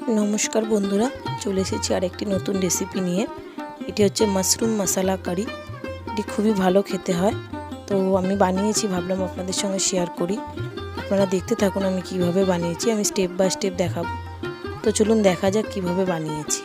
नमस्कार बंधुरा चले एसेছি आरेकटी नतून रेसिपि निये। एटी होच्छे माशरूम मसाला करी। एटी खूबই भालो खेते हय। तो आमी बानिয়েছি, भाबलाम आपनादेर संगे शेयर करी। आपनारा देखते थाकुन आमी किभाबे बानिয়েছি। आमी स्टेप बाई स्टेप देखाबो। तो चलुन देखा जाक किभाबे बानिয়েছি।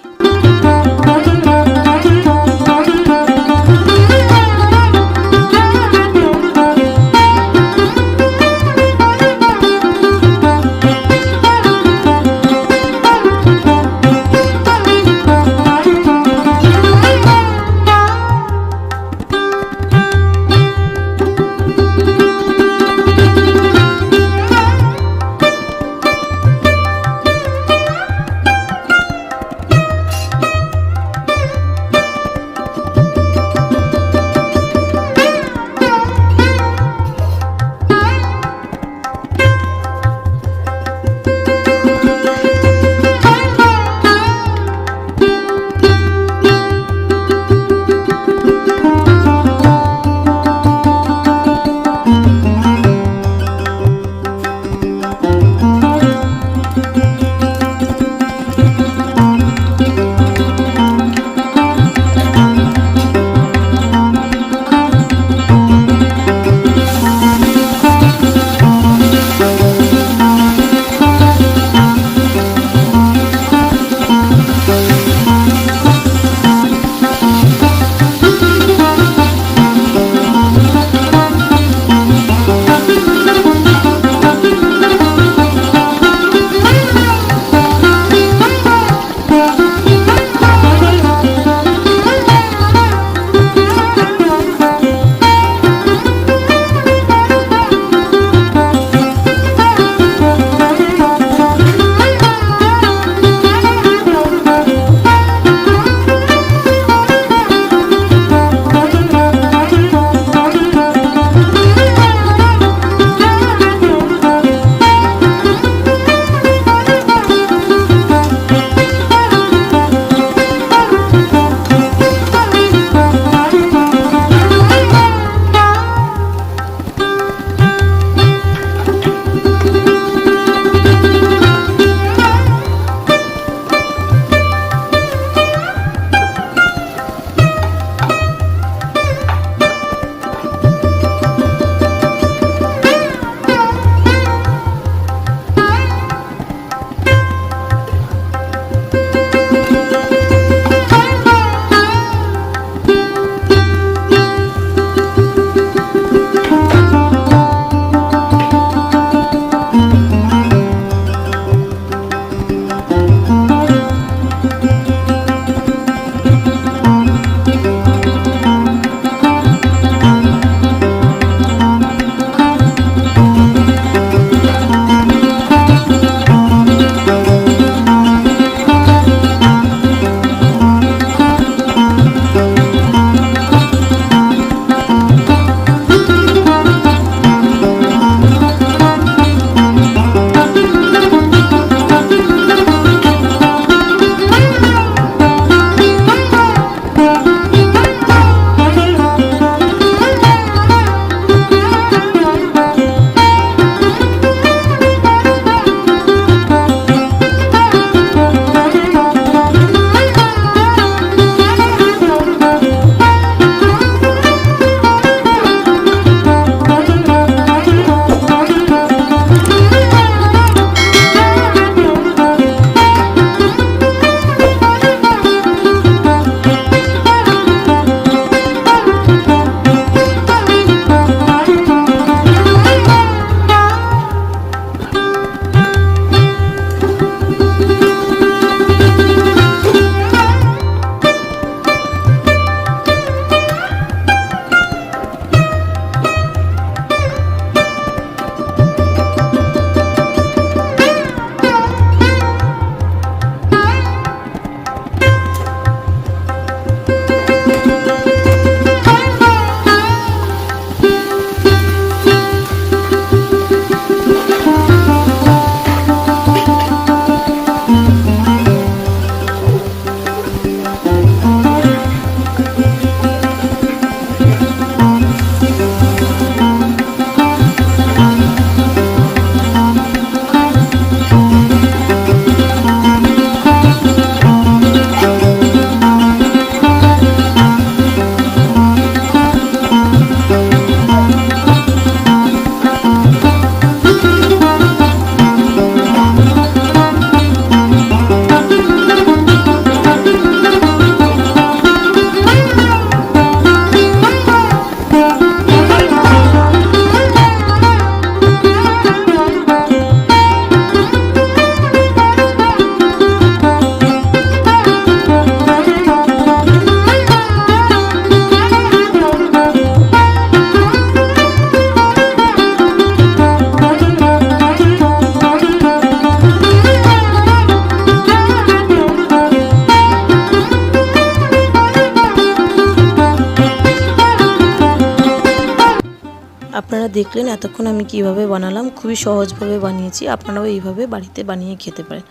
দেখলেন এতক্ষণ আমি কিভাবে বানালাম, খুবই সহজভাবে বানিয়েছি। আপনারাও এইভাবে বাড়িতে বানিয়ে খেতে পারেন।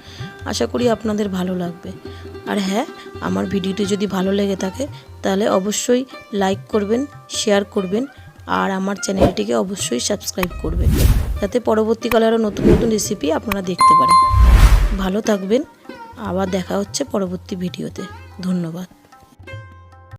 আশা করি আপনাদের ভালো লাগবে। আর হ্যাঁ, আমার ভিডিওটি যদি ভালো লেগে থাকে তাহলে অবশ্যই লাইক করবেন, শেয়ার করবেন আর আমার চ্যানেলটিকে অবশ্যই সাবস্ক্রাইব করবেন, যাতে পরবর্তীকালে আরও নতুন নতুন রেসিপি আপনারা দেখতে পারেন। ভালো থাকবেন, আবার দেখা হচ্ছে পরবর্তী ভিডিওতে। ধন্যবাদ।